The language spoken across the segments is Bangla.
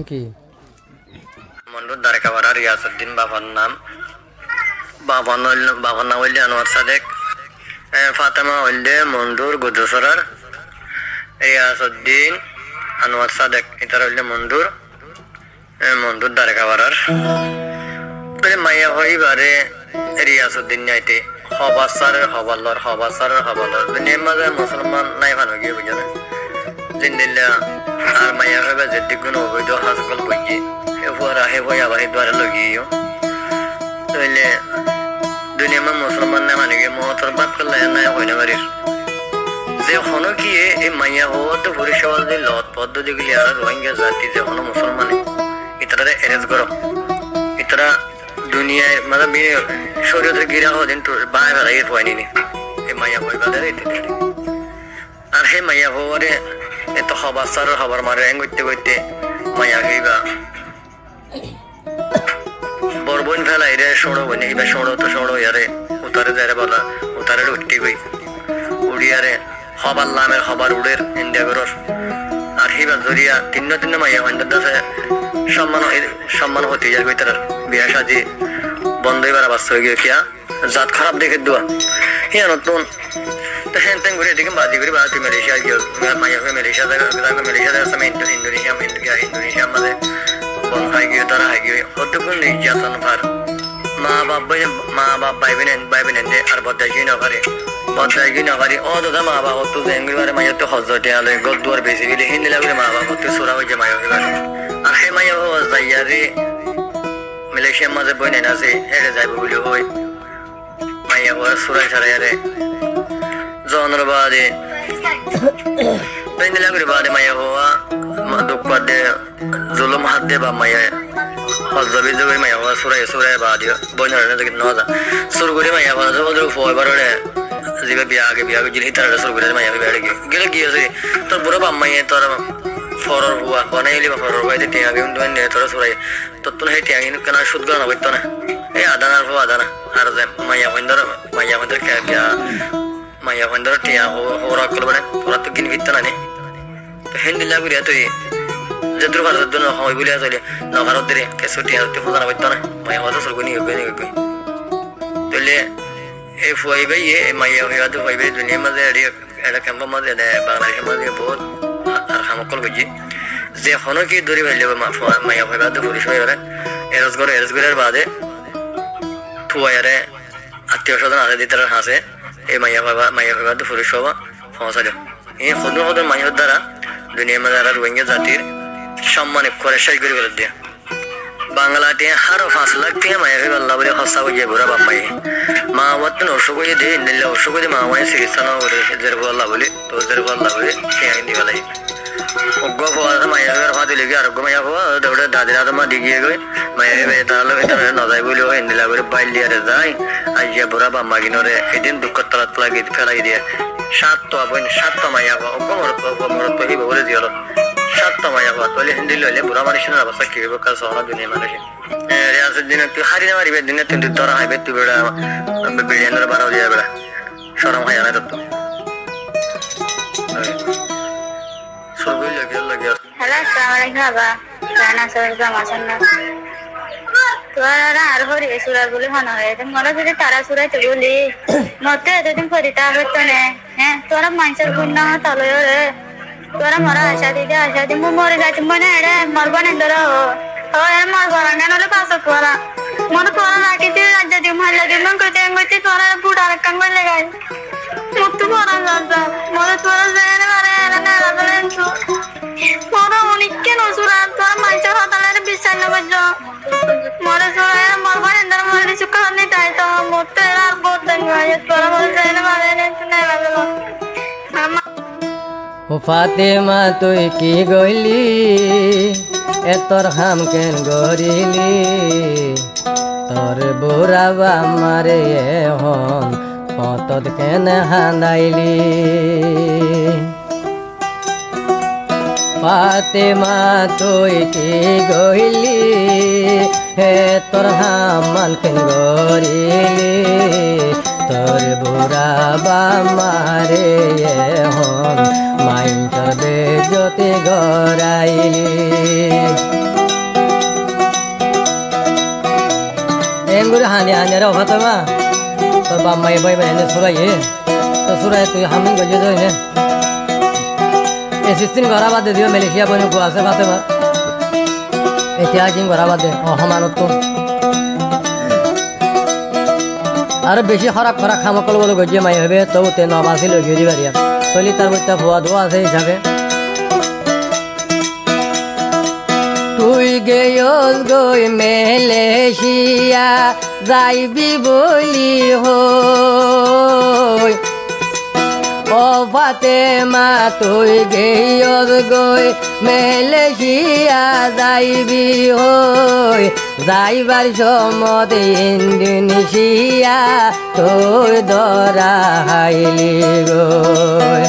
কি মন্ডুর দ্বারকাপাড়া রিয়াসউদ্দিন বাবার নাম। বাবার নাম হইলে আনোয়ার সাদেক, ফাতেমা হইলে মন্ডুর গুদ্রসরার, রিয়াসউদ্দিন আনোয়ার সাদেক এটার হইলে মন্ডুর দ্বারকাপাড়ার। মাইয়া হইবারে রিয়াসউদ্দিন নাইতে হবাসারের হবালর দুনিয়ার মাঝে মুসলমান নাই ভানো গিয়ে বুঝে না জিন্দিল্লা। আর মাইয়া হইবা যেদি কোনো অবৈধ হাজকল বইয়ে এবার আহে বই আবার দ্বারে লগিয়েও তাইলে দুনিয়ার মা মুসলমান নাই মানে গিয়ে মহতর বাপ করলে নাই হয় না বাড়ির যে হনো কি এই মাইয়া হওয়া তো পরিষেবা যে লত পদ্ধতিগুলি আর রোহিঙ্গা জাতি যে হনো মুসলমানে ইতারা এরেঞ্জ করো ইতারা দুনিয়ায় মানে শরীয়তের গিরা হদিন তো বাই বেড়াই হয়নি এই মাইয়া হই বাজারে আর সেই মাইয়া হওয়ারে এত হবার মারে করতে করতে মাইয়া হইবা বরবন ফেলাই রে সড়ো বনে এইবা সড়ো ইয়ারে উতারে যারে বলা উতারে উঠতে গই উড়িয়ারে হবার লামের হবার উড়ের ইন্ডিয়া গরর আর হিবা জরিয়া তিন্ন মাইয়া হইন্দার দাসে সম্মান হতে যার ভিতর বিয়া সাজি বন্ধ হইবার আবাস হয়ে গিয়ে কিয়া জাত খারাপ দেখে দেওয়া হিয়া নতুন তো হ্যান ত্যান করে এদিকে বাজি করে বাড়াতে মালয়েশিয়া গিয়ে মাইয়া হয়ে মালয়েশিয়া আসলাম ইন্দোনেশিয়া আমাদের বন খাই গিয়ে তারা হাই গিয়ে অতক্ষণ নির্যাতন ভার মা বাপ ভাই বোন আর বদাই গিয়ে না পারে ও দাদা মা বাবা তো জেঙ্গিবারে মাইয়া তো হজতে আলে গদ দুয়ার বেশি গেলে হিন্দি লাগলে মা বাবা তো সোরা হয়ে যায় মাইয়া হইবার আর সেই মাইয়া বাবা যাইয়ারে মালয়েশিয়ার মাঝে বই নেন আছে হেরে যাইব বলে হয় মাইয়া বাবা সুরাই ছাড়াইয়ারে জনের বাদে হিন্দি লাগলে বাদে মাইয়া বাবা দুঃখ বাদে জুলুম হাত দে বা মাইয়া হজবি জগরি মাইয়া বাবা সুরাই বাদিও বই না নজা সুর করে মাইয়া বাবা ওদের ফয়বার জিবা বিয়া আগে জিলি তার সুর করে মাইয়া বেড়ে গেলে গিয়েছে তোর বুড়ো বাম্মাইয়ে তোর ফরর হুয়া বানাইলি বা ফরর হুয়াইতে টিয়া গেম তুমি নে তোর সুরাই তোর তো সেই টিয়া গিয়ে কেন সুদ গনা করতো না এই আদানার হো আদানা আর যে মাইয়া হইন্দর কে বিয়া মাইয়া হইন্দর টিয়া হোরা করবে না ওরা তো কিন ফিরতো না নে তো হিন্দি লাগু রে তুই যদ্র ভারতের জন্য হয় বলে আসলে না ভারত রে কেসো টিয়া হতে ফোজানা করতো না মাইয়া হতো সুর গুনি গই তাহলে এই ফুয়াইবে মাইয়া হইয়া তো ফুয়াইবে দুনিয়ার মাঝে এটা ক্যাম্পের মাঝে বাংলাদেশের মাঝে বহুত আর হামকল বুঝি যে হনো কি দূরে ভাইলে মাইয়া হইবা তো পুলিশ হয়ে গেলে এরজগরের বাদে থুয়াইয়ারে আত্মীয় স্বজন আগে দিতে হাসে এই মাইয়া হইবা তো পুলিশ হবা পৌঁছালো এই সদর মাইয়ার দ্বারা দুনিয়ার মাঝে আর রোহিঙ্গা জাতির সম্মানে করে শেষ করে ফেলে দিয়ে বাংলাতে আরো 5 লাখ টাকা মাইয়া হইবা আল্লাহ বলে হসা হয়ে যায় বুড়া বাম্মাই মা বাবা অসুখ হয়ে দিয়ে নিলে অসুখ হয়ে মা মায়ের চিকিৎসা না করে আল্লাহ বলে তো আল্লাহ বলে খেয়ে দিবা লাগে অজ্ঞ হওয়া মাইয়া হইবার হাতে লেগে আরোগ্য মাইয়া হওয়া দৌড়ে দাদিরা তো মা দিগিয়ে গই মাইয়া হইবে তাহলে ভেতরে নজাই বলে হিন্দিলা করে বাইলিয়ারে যায় আইয়া বুড়া বাম্মা কিনরে এদিন দুঃখ তলাত লাগি ফেলাই দিয়ে 7টা মাইয়া হওয়া অজ্ঞ মরত হইব বলে দিয়ে 7টা মাইয়া হওয়া তাহলে হিন্দি লইলে বুড়া মানুষের অবস্থা কি হইব কাল সহনা দুনিয়া মানুষের রিয়াসউদ্দিন তুই হারিয়ে মারিবে দিনে তুই তোরা হাইবে তুই বেড়া বিরিয়ানির বানাও দিয়ে বেড়া সরম হয় না তো হ্যালো আসসালামু আলাইকুম বাবা রানা সরগম আছেন না তোরা আর হরি সুরার বলে মনে হয় মনে যদি তারা সুরাইতে বলি মতে এতদিন করিতা হতো না হ্যাঁ তোরা মানুষের গুণ তলয় রে তোরা মরা আশা দি মু মরে যাচ্ছি মনে এড়ে মরবা না তোরা ও এর মরবা না নলে পাস করা মনে তোরা রাখিতে রাজ্য দি মহল্লা দি মন কইতে তোরা বুড়া রাখান বলে গাই মুক্ত পড়া লাগা মরে তোরা জানে মারে না বলেন তো তোরা অনেক কেন সুরা তোরা মানুষের হতালের বিশ্বাস না বুঝছো মরে তোরা মরবা না মরে সুখা নি তাই তো মরতে আর বহুত গায় তোরা মরে জানে মারে না লাগলো ও ফাতেমা তুই কি গইলি এতর হাম কেন গরিলি তোর বুড়া বামারে হন পতত কেন হান্দাইলি ফাতেমা তুই কি গইলি হে তোর হাম কেন গরিলি তোর বুড়া বামারে এখন মাইনসর বেজতি গড়াইলি এমগুলো হানি হানি রে ফাতেমা তোর বাম্মাই বাই বাই এনে সুরাইয়ে তো সুরাই তুই হামিন গজে যাই নে এসিস্তিন গড়া বাদ দিও মালয়েশিয়া বনে গো আছে ফাতেমা এতিয়া জিং গড়া বাদ দে অসমানত আর বেশি খরাক খরাক খামকল বলে গজিয়ে মাই হবে তবু তে নবাসি লই গিয়ে দিবারিয়া তলি তার মধ্যে ভুয়া ধোয়া আছে হিসাবে তুই গেয়স গই মালয়েশিয়া যাইবি বলি হই ও ফাতেমা তুই গেয়স গই মালয়েশিয়া যাইবি হই যাইবার সমত ইন্দোনেশিয়া তুই ধরা হাইলি গই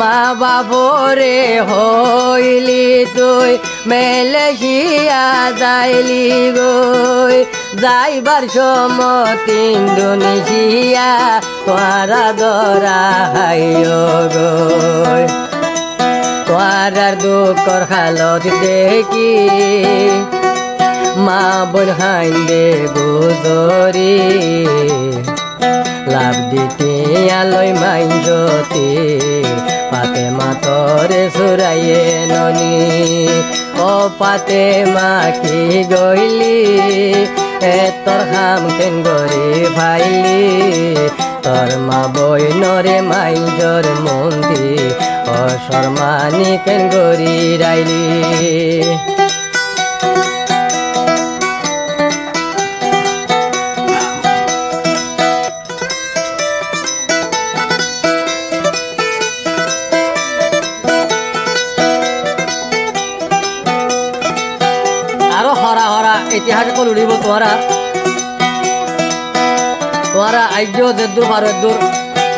মা বাবরে হইলি তুই মালয়েশিয়া যাইলি গই যাইবার সমত ইন্দোনেশিয়া তোরা ধরা হাইও গই তোরার দুঃখর হালত দেখি মা বোন হাইন্দে গুজরি লাভ দিতে আলোয় মাইজতে ফাতেমা তোরে সুরাইয়ে ননি ও ফাতেমা কি গইলি তোর হাম কেন গরি ভাইলি তোর মা বই নরে মাইজর মন্দি অসরমানি কেন গরি রাইলি ইতিহাস কল উড়িব তোমারা আইজ দেদুর ভারো দূর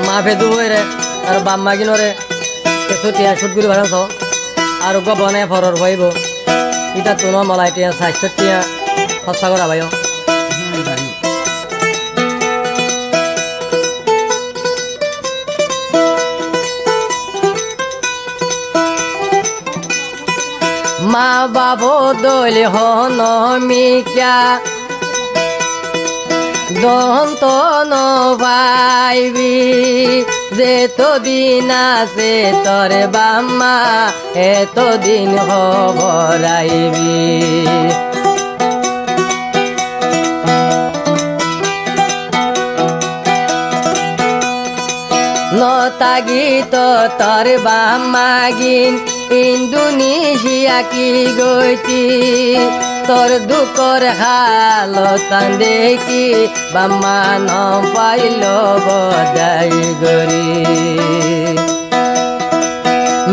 মা ফেদু হয়ে আর বাম্মা কিনরে কিছু টিয়া সুট করে ভাড়াছ আর বনে ফরর হইব ইটা তোনো মলাই টিয়া 60 টিয়া খরচা করা ভাই মা বাবু দোলে হন মিকা দন্ত নভাইবি যেতদিন আছে তোর বাম্মা এতদিন হবরাইবি নতাগিত তোর বাম্মাগিন ইন্দোনেশিয়া কি গইতি তোর দুঃখর হালতান দেখি বাম্মা ন পাইল বদাই গরি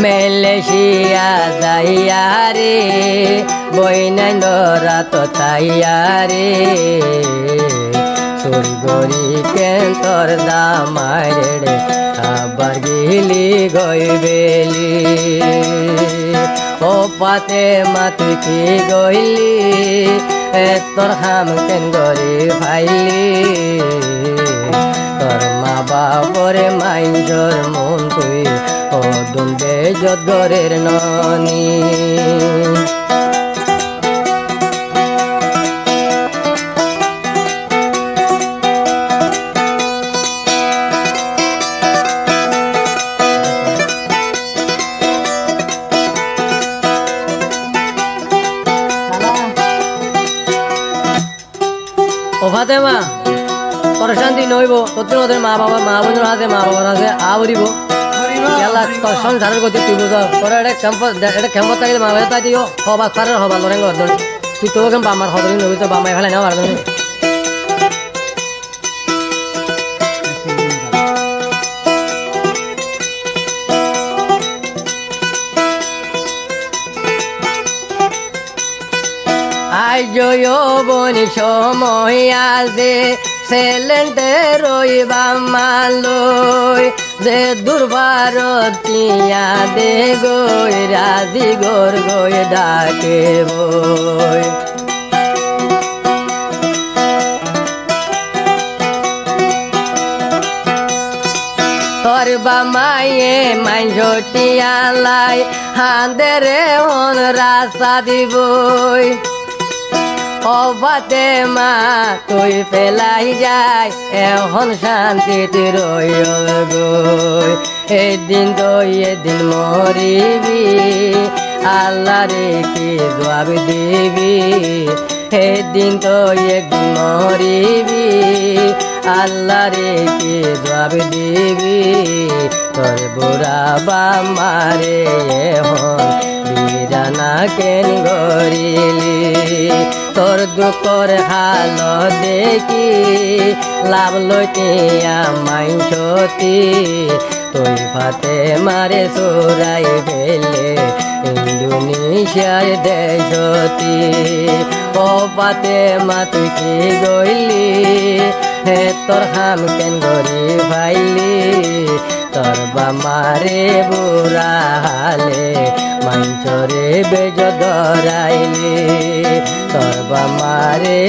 মালয়েশিয়া যাইয়া রে বইনাই রাত তাইয়া রে চুরি গরি কেন তোর দামাই রে আবার গিলি গই বেলি ও ফাতেমা তুই কি গইলি তোর হাম কেন গরি ভাইলি তোর মা বাবরে মাইজর মন তুই ও দুম বেজত গরের ননি ও ফাতেমা তোর শান্তি নইব তোর ওদের মা বোনের হাতে মা বাবার হাতে আবরিব ಎಲ್ಲ ಸಂಸಾರದ ಗೊತ್ತಿತ್ತು ಹೊರಗಡೆ ಕೆಂಪ ತೆಗೆದು ಮಾತಾಡ್ತಾ ಇದೀಯೋ ಹೋಬಾ ಸರ ಹೋಬಾ ಲೊರೆಂಗ ಹೊರದೋಡಿ তুই তো ওখানে বামার হদরি নবী তো বামাই ফেলে নেওয়া পারদনি আজ বনি সময় আছে সেলেন্টে রইবা মালই যে দুর্বারতিয়া দে গই রাজি গোর গই ডাকে বই তোর বা মায়ে মাইঝটিয়ালাই হাঁদেরে হন রাস্তা দিবই অবাতে মা তুই পেলাই যায় এখন শান্তিতে রইল গই এদিন তুই এদিন মরিবি আল্লাহ রে কি জবাব দিবি এদিন তুই একদিন মরিবি আল্লাহ রে কি জবাব দিবি তোর বুড়া বা মারে এখন বিরানা কেন গরিলি তোর দুঃখর হাল দেখি লাভ লইতে আমায় সতী তুই ফাতে মারে চোরাই ফেলে ইন্দোনেশিয়ার দেশতি ও পাতে মা তুই কি গইলি হে তোর হাম কেন গরি ভাইলি তোর বা মারে বুড়া হালে মাঞ্চরে বেজ ধরাইলি তোর বা মারে